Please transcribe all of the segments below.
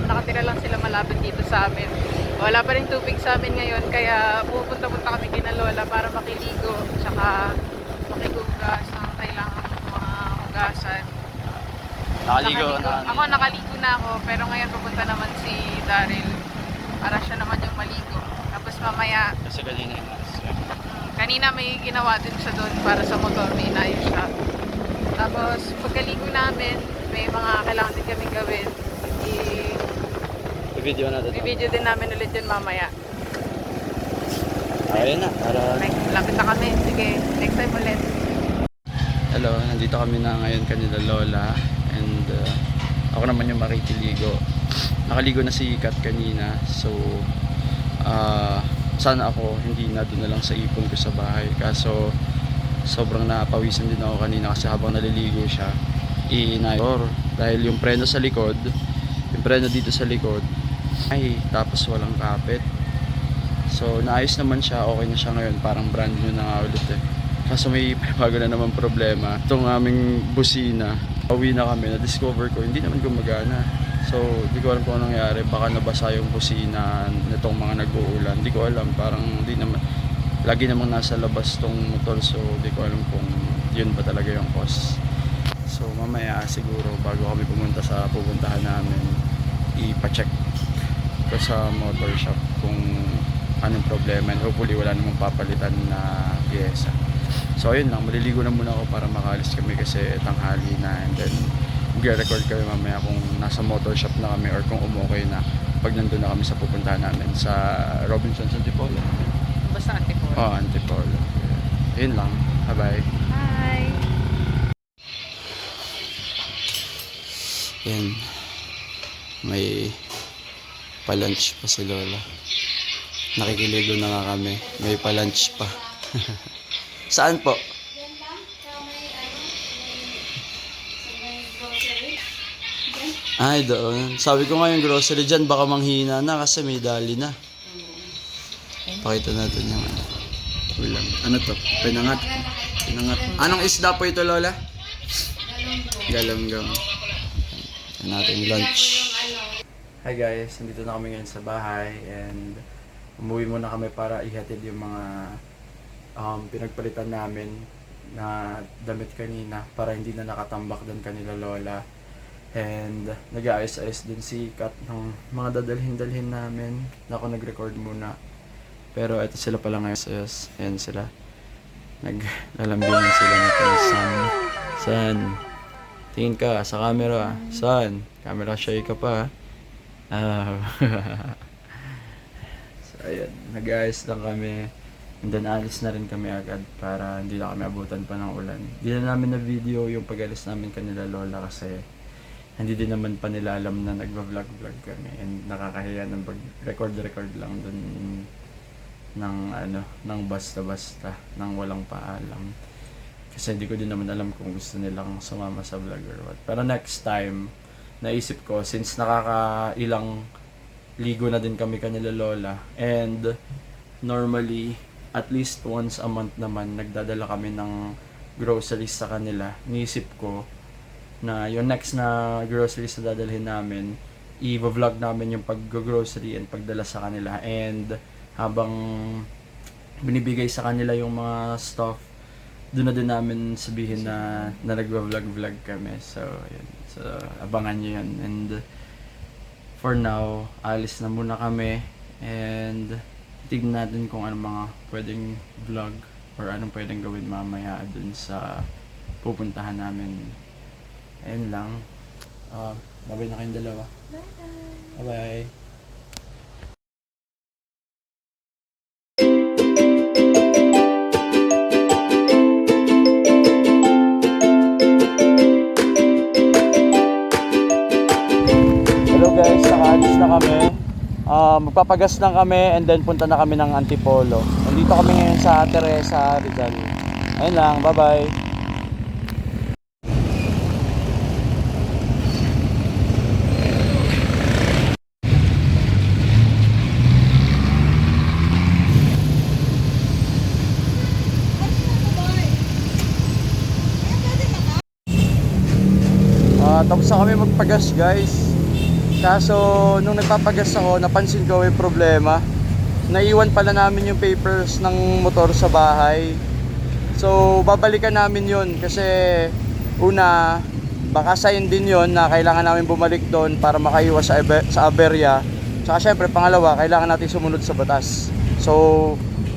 nakatira lang sila malapit dito sa amin. Wala pa rin tubig sa amin ngayon, kaya pupunta-punta kami kina Lola para makiligo, tsaka makigugas ng kailangan ng mga hugasan. Nakaligo na. Ako nakaligo na ako, pero ngayon pupunta naman si Daryl para siya naman yung maligo. Tapos mamaya, Kasi kanina yung kanina may ginawa din siya doon para sa motor, may inayos siya. Tapos pagkaligo namin, may mga kailangan din kaming gawin. i-video natin. I-video din namin ulit yun mamaya. Ayun na, para... Lapit na kami. Sige, next time ulit. Hello, nandito kami na ngayon kanila Lola. And ako naman yung makikiligo. Nakaligo na si Kat kanina. So, sana ako hindi na doon na lang sa ipon ko sa bahay. Kaso, sobrang napawisan din ako kanina kasi habang naliligo siya, iinayor. Dahil yung preno sa likod, yung preno dito sa likod, ay, tapos walang kapit. So, naayos naman siya. Okay na siya ngayon. Parang brand new na nga ulit eh. Kaso may bago na naman problema. Itong aming busina, uwi na kami, na-discover ko, hindi naman gumagana. So, di ko alam kung anong nangyari. Baka nabasa yung busina nitong mga nag-uulan. Di ko alam, parang di naman, lagi namang nasa labas tong motor. So, di ko alam kung yun ba talaga yung cause. So, mamaya siguro, bago kami pumunta sa pupuntahan namin, ipa-check ko sa motor shop kung anong problema. And hopefully, wala namang papalitan na pyesa. So ayun lang, maliligo na muna ako para makaalis kami kasi tanghali na, and then mag-record kami mamaya kung nasa motor shop na kami or kung umukay na pag nandun na kami sa pupuntahan namin sa Robinsons Antipolo. Basta Antipolo. Oh, Antipolo. Ayun lang, bye-bye. Bye! Yan, may pa-lunch pa si Lola. Nakikiligo na nga kami, may pa-lunch pa. Saan po? Ay, doon. Sabi ko nga yung grocery dyan, baka manghina na kasi may dali na. Pakita natin yung ulam. Ano to? Pinangat. Pinangat. Anong isda po ito, Lola? Galamgam. Yan natin lunch. Hi guys, nandito na kami ngayon sa bahay and umuwi muna kami para ihatid yung mga pinagpalitan namin na damit kanina para hindi na nakatambak doon kanila Lola. And nag-aayos-ayos din si Kat ng mga dadalhin-dalhin namin na ako nag-record muna. Pero ito sila pala ngayon sa ayos. Ayan sila. Naglalambingan sila nito. San? Tingin ka sa camera. San? Camera shy ka pa. So ayan, nag-aayos lang kami. And then alis na rin kami agad para hindi na kami abutan pa ng ulan. Hindi na namin na video yung pag-alis namin kanila Lola kasi hindi din naman pa nila alam na nagva-vlog kami. And nakakahiya ng record lang dun ng basta-basta, nang walang paalam. Kasi hindi ko din naman alam kung gusto nilang sumama sa vlog or what. Pero next time, naisip ko, since nakakailang ligo na din kami kanila Lola, and normally, at least once a month naman, nagdadala kami ng groceries sa kanila. Niisip ko na yung next na groceries na dadalhin namin, i-vlog namin yung pag-grocery and pagdala sa kanila. And habang binibigay sa kanila yung mga stuff, doon na din namin sabihin na nag-vlog kami. So, yun. So, abangan nyo yun. And for now, alis na muna kami. And tignan natin kung anong mga pwedeng vlog or anong pwedeng gawin mamaya dun sa pupuntahan namin. Ayun lang. Babay na kayong dalawa. Bye bye. Hello guys, nakaalis na kami. Magpapagas lang kami and then punta na kami ng Antipolo. Nandito kami ngayon sa Teresa, Rizal. Ayun lang, bye bye. Tapos na kami magpagas guys. Kaso nung nagpapagas ako, napansin ko may problema. Naiwan pala namin yung papers ng motor sa bahay. So babalikan namin yun kasi una, baka sign din yun na kailangan namin bumalik doon para makaiwas sa aberya. Tsaka syempre pangalawa, kailangan natin sumunod sa batas. So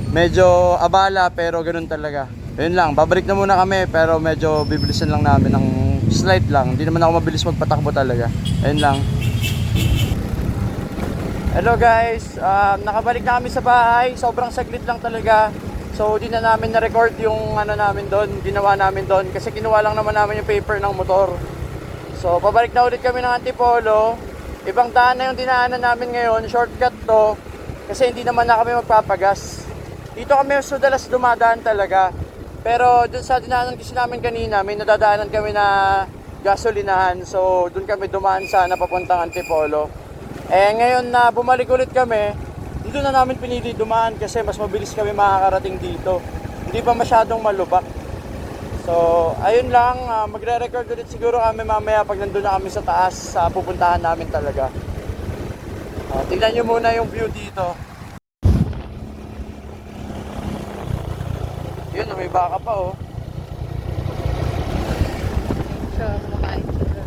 medyo abala pero ganun talaga. Ayun lang, babalik na muna kami pero medyo bibilisan lang namin ng slight lang. Hindi naman ako mabilis magpatakbo talaga. Ayun lang. Hello guys, nakabalik na kami sa bahay. Sobrang saglit lang talaga. So di na namin na-record yung ano namin doon, ginawa namin doon kasi kinuha lang naman namin yung paper ng motor. So pabalik na ulit kami ng Antipolo. Ibang daan na yung dinaanan namin ngayon, shortcut to kasi hindi naman na kami magpapagas. Dito kami madalas dumadaan talaga. Pero dun sa dinaanan kasi namin kanina, may nadadaanan kami na gasolinahan. So dun kami dumaan sana papuntang Antipolo. Eh ngayon na bumalik ulit kami, dito na namin pinili dumaan kasi mas mabilis kami makakarating dito. Hindi pa masyadong malubak. So ayun lang, magre-record ulit siguro kami mamaya pag nandun na kami sa taas sa pupuntahan namin talaga. Tingnan nyo muna yung view dito. Yun, may baka pa oh. Siya, kumakain siya.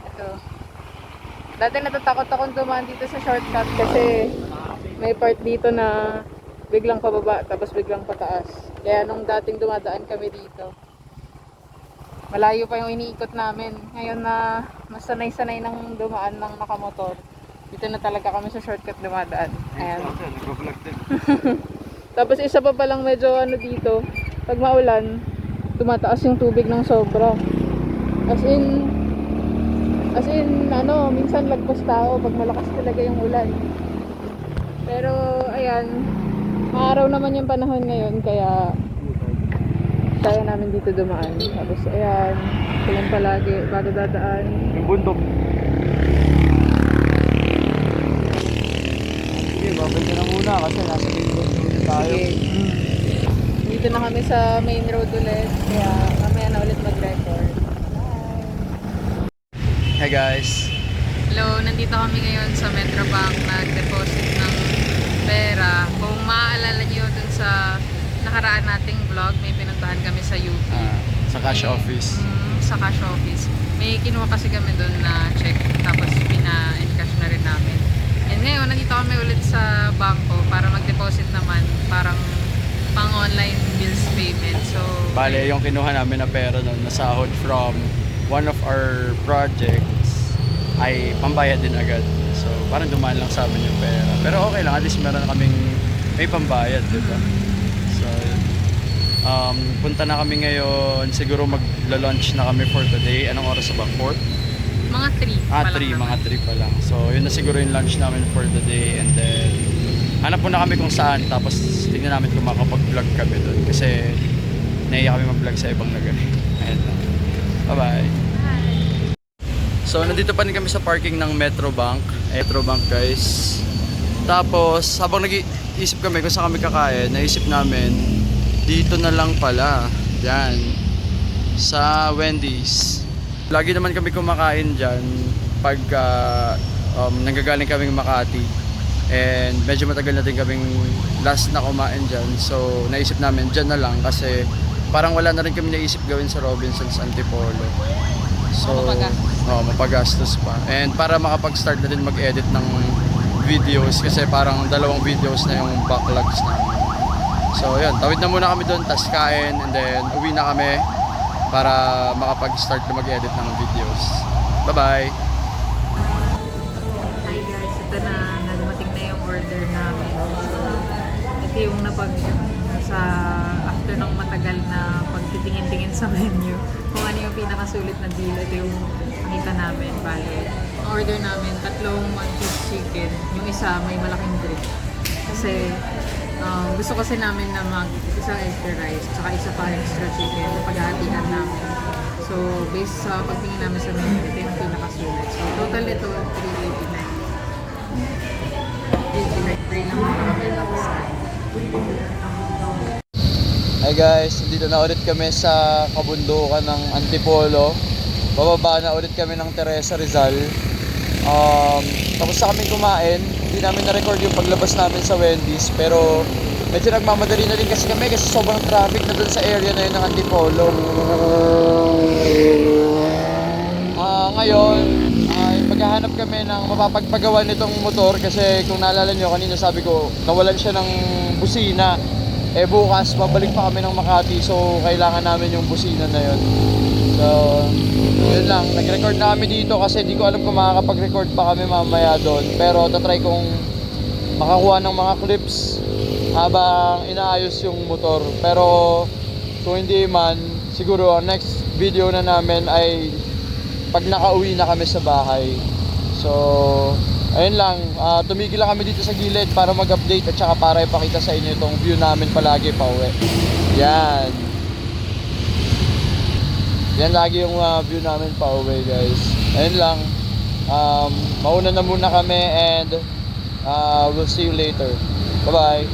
Ito. Dati natatakot akong dumaan dito sa shortcut kasi may part dito na biglang pababa tapos biglang pataas. Kaya nung dating dumadaan kami dito, malayo pa yung iniikot namin. Ngayon na mas sanay-sanay ng dumaan ng nakamotor, dito na talaga kami sa shortcut dumadaan. Ayan. Tapos isa pa palang medyo ano dito, pag maulan, tumataas yung tubig ng sobra. As in ano, minsan lagpas tao pag malakas talaga yung ulan. Pero ayan, maaraw naman yung panahon ngayon kaya kaya namin dito dumaan. Tapos ayan, tingin palagi bago dadaan. Yung bundok. Sige, babalik na muna kasi nasa main road na tayo. Sige. Dito na kami sa main road ulit. Kaya mamaya na ulit mag-record. Bye! Hey guys. Hello, nandito kami ngayon sa Metrobank nag-deposit ng pera. Kung maaalala nyo dun sa nakaraan nating vlog, may pinuntahan kami sa UP. Sa cash office. Sa cash office. May kinuha kasi kami doon na check, tapos pina-encash na rin namin. And ngayon, nandito kami ulit sa bangko para mag-deposit naman, parang pang-online bills payment. So, Bale, yung kinuha namin na pera nun, nasahod from one of our projects ay pambayad din agad. So, parang dumaan lang sa amin yung pera. Pero okay lang, at least meron na kaming may pambayad, di ba? So, punta na kami ngayon. Siguro magla-lunch na kami for today. Anong oras na ba? 4? mga 3 Mga 3 pa lang. So, yun na siguro yung lunch namin for the day. And then, hanap po na kami kung saan. Tapos, tingnan namin kung makapag-vlog kami doon. Kasi, naiya kami mag-vlog sa ibang lugar. Ayan lang. Bye-bye. So, nandito pa rin kami sa parking ng Metrobank. Metrobank, guys. Tapos, habang nag-iisip kami kung saan kami kakain, naisip namin, dito na lang pala. Yan. Sa Wendy's. Lagi naman kami kumakain dyan pag nanggagaling kaming Makati. And medyo matagal na din kaming last na kumain dyan. So, naisip namin dyan na lang kasi parang wala na rin kami naisip gawin sa Robinsons Antipolo. So, mapagastos pa. And para makapag-start na din mag-edit ng videos kasi parang 2 videos na yung backlogs namin. So, yun. Tawid na muna kami doon, tas kain, and then uwi na kami para makapag-start na mag-edit ng videos. Bye-bye! Hi guys, ito na, dumating na yung order namin. So, ito yung sa after ng matagal na pagtitingin-tingin sa menu, kung ano yung pinakasulit na deal, ito yung nakita namin. Bale, ang order namin, 3 one-piece chicken. Yung isa may malaking drink. Kasi gusto kasi namin na isang extra rice, tsaka isa pa extra chicken na paghahatian namin. So, based sa pagtingin namin sa menu, ito yung pinakasulit. So, total ito, 389. Hi guys, dito na ulit kami sa kabundukan ng Antipolo. Bababa na ulit kami ng Teresa Rizal. Tapos sa kami kumain, hindi namin na-record yung paglabas namin sa Wendy's. Pero medyo nagmamadali na rin kasi kami kasi sobrang traffic na dun sa area na yun ng Antipolo. Ngayon, maghahanap kami ng mapapagpagawa nitong motor kasi kung naalala nyo kanina sabi ko nawalan siya ng busina. Bukas babalik pa kami ng Makati, so kailangan namin yung busina na yun. So yun lang, nag-record na kami dito kasi di ko alam kung makakapag-record pa kami mamaya doon, pero tatry kong makakuha ng mga clips habang inaayos yung motor. Pero kung hindi man, siguro ang next video na namin ay pag nakauwi na kami sa bahay. So ayun lang, tumigil lang kami dito sa gilid para mag-update at saka para ipakita sa inyo itong view namin palagi pa uwi. Yan. Yan lagi yung view namin pa uwi guys. Ayun lang, mauna na muna kami and we'll see you later. Bye bye.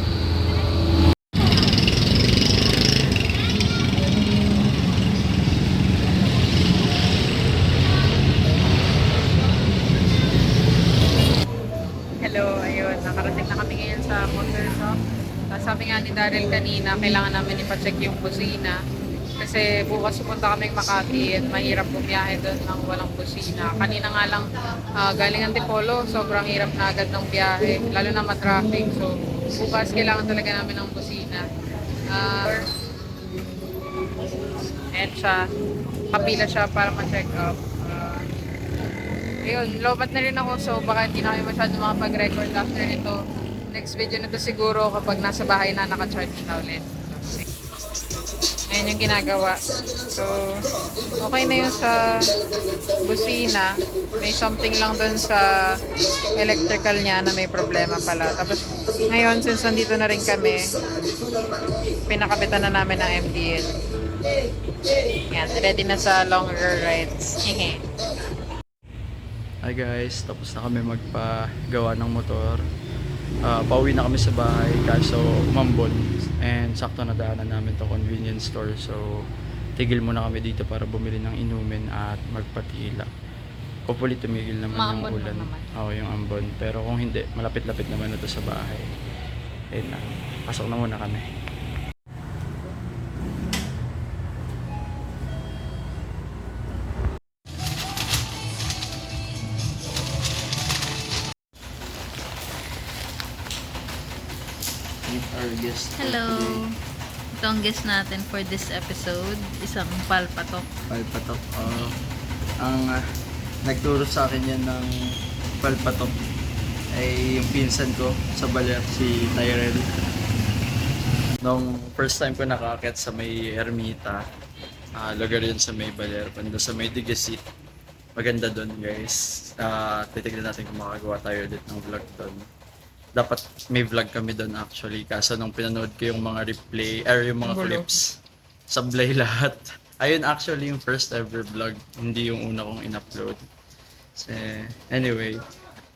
Hello, ayun, nakarating na kami ngayon sa motor shop. Sabi nga ni Daryl kanina, kailangan namin ipacheck yung busina. Kasi bukas pupunta kami Makati at mahirap bumiyahe doon ng walang busina. Kanina nga lang galing Antipolo, sobrang hirap na agad ng biyahe, lalo na matraffic. So bukas kailangan talaga namin ng busina. And siya, kapila siya para ma-check up. Ayun, lobat na rin ako, so baka hindi na kami masyado makapag-record after nito. Next video na to siguro kapag nasa bahay na naka-charge na ulit. Ayan yung ginagawa. So, okay na yun sa busina. May something lang dun sa electrical niya na may problema pala. Tapos, ngayon, since nandito na rin kami, pinakabitan na namin ng MDL. Yan, ready na sa longer rides. Hi guys, tapos na kami magpagawa ng motor. Pauwi na kami sa bahay kaso umambon and sakto na daanan namin to convenience store, so tigil muna kami dito para bumili ng inumin at magpatila. Hopefully tumigil naman Maambon yung ulan. naman. Oo, yung ambon, pero kung hindi, malapit-lapit naman na to sa bahay. Ayun na, pasok na muna kami. Our guest for Hello! today. Ito ang guest natin for this episode. Isang palpatok. Palpatok. Ang nagturo sa akin yan ng palpatok ay yung pinsan ko sa Baler, si Tyrell. Nung first time ko nakakit sa may Ermita, lugar yun sa may Baler, banda sa may Digasit. Maganda doon guys. Titignan natin kung makagawa tayo ulit ng vlog doon. Dapat may vlog kami doon actually, kaso nung pinanood ko yung mga replay yung mga clips, sablay lahat. Ayun actually yung first ever vlog, hindi yung una kong in-upload. So, anyway,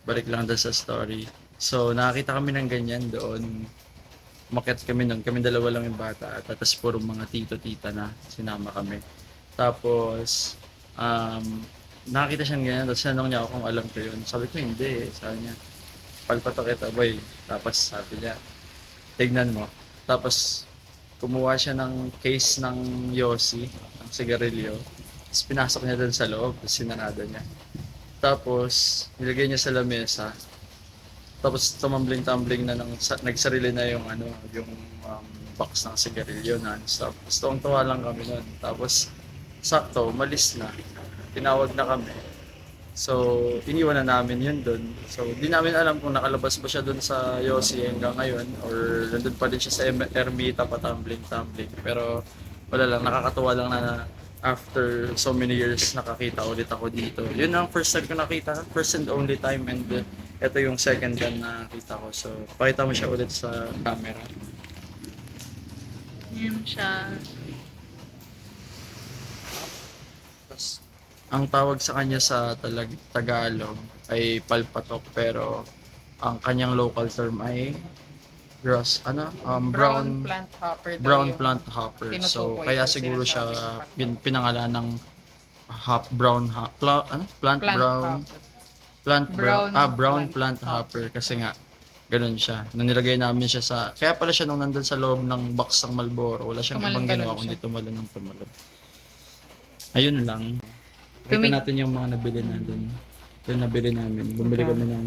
balik lang doon sa story. So nakakita kami ng ganyan doon. Umakyat kami noon, kami dalawa lang yung bata, tapos puro mga tito-tita na sinama kami. Tapos nakakita siya ng ganyan, tapos sinanong niya ako kung alam ko yun. Sabi ko hindi, sabi niya palpatok kita boy. Tapos sabi niya, tignan mo. Tapos kumuha siya ng case ng Yossi, ng sigarilyo. Tapos pinasok niya doon sa loob, tapos sinanado niya. Tapos nilagay niya sa lamesa. Tapos tumambling-tumbling na nagsarili na yung yung box ng sigarilyo non-stop. Tapos tuwang-tuwa lang kami noon. Tapos sakto, umalis na. Tinawag na kami. So, iniwan na namin yun doon. So, di namin alam kung nakalabas ba siya doon sa Yossi hanggang ngayon or nandun pa din siya sa Ermita patumbling-tumbling. Pero wala lang, nakakatuwa lang na after so many years nakakita ulit ako dito. Yun ang first time ko nakita, first and only time, and ito yung second time na nakita ko. So, pakita mo siya ulit sa camera. Yan siya. Ang tawag sa kanya sa Tagalog ay palpatok, pero ang kanyang local term ay Grass, Brown brown plant hopper daw brown yung plant hopper. So tinutukoy kaya or siguro siya sinasabi. pinangalan ng plant Plant brown hopper. brown plant hopper kasi nga ganun siya. Nung nilagay namin siya kaya pala siya nung nandun sa loob ng box ng Marlboro, wala siyang ibang Tumalon-talon ginawa siya. kundi tumalon ng tumalon. Ayun lang. Kita Tumi- natin yung mga nabili natin. Yung nabili namin. Bumili kami ng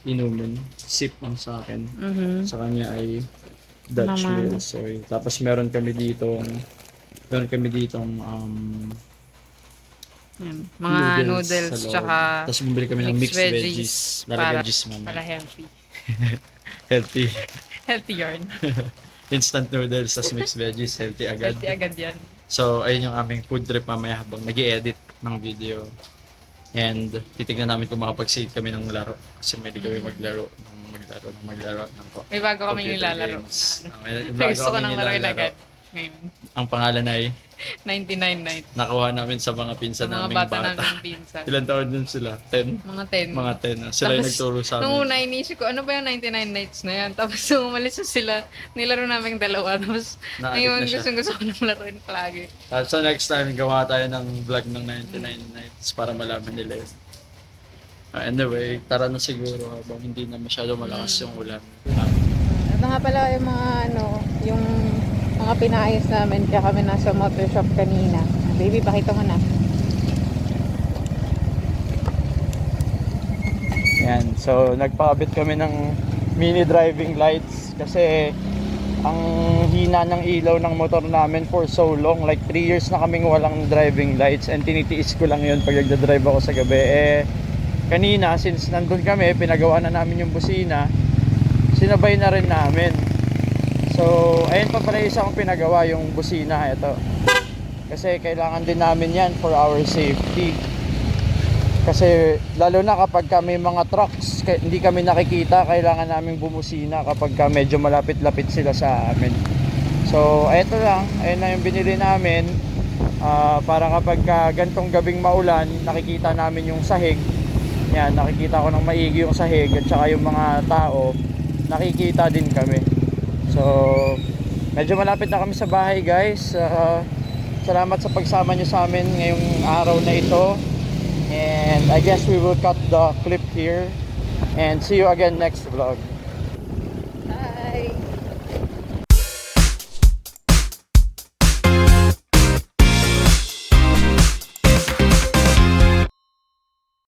inumin. Sip ang sa akin. Sa kanya ay Dutch Naman. Mill Soy. Tapos meron kami ditong Yan. Mga noodles, sa loob. tsaka Tapos bumili kami ng mixed veggies. Lalagyan para, juice man. para healthy. Healthy. Healthy yarn. Instant noodles, tapos mixed veggies. Healthy agad. Healthy agad yan. So, ayun yung aming food trip mamaya habang nag-i-edit ng video. And titignan namin kung makapag-save kami ng laro. Kasi may kami maglaro ng May bago kami computer nilalaro. games. May May gusto ko kami nang laruin nilalaro. agad. Ngayon. Ang pangalan ay 99 nights. nakuha namin sa mga pinsan Sa mga naming bata bata. namin pinsan. Ilan taon din sila? 10? Mga 10. Mga 10. Sila yung Tapos, nagturo sa Nung amin. una, inisip ko, ano ba yung 99 nights na yan? Tapos, nung umalis na sila, nilaro namin dalawa. Tapos, Na-addict ngayon, na siya. gusto ko nang laruin palagi. So next time, gawa tayo ng vlog ng 99 nights para malaman nila yun. Anyway, tara na siguro habang hindi na masyado malakas yung ulan. Ito nga pala yung mga yung mga pinaayos namin kaya kami nasa motor shop kanina. Baby, pakita mo na. Yan, so nagpakabit kami ng mini driving lights kasi ang hina ng ilaw ng motor namin for so long, like 3 years na kaming walang driving lights and tinitiis ko lang yun pag nagdadrive ako sa gabi. Kanina, since nandun kami, pinagawa na namin yung busina, sinabay na rin namin. So, ayun pa pala isa kong pinagawa, yung busina, ito. Kasi kailangan din namin yan for our safety. Kasi lalo na kapag may mga trucks, hindi kami nakikita, kailangan naming bumusina kapag medyo malapit-lapit sila sa amin. So, eto lang, ayun na yung binili namin. Para kapag gantong gabing maulan, nakikita namin yung sahig. Yan, nakikita ko ng maigi yung sahig at saka yung mga tao, nakikita din kami. So, medyo malapit na kami sa bahay, guys. Salamat sa pagsama nyo sa amin ngayong araw na ito. And I guess we will cut the clip here and see you again next vlog.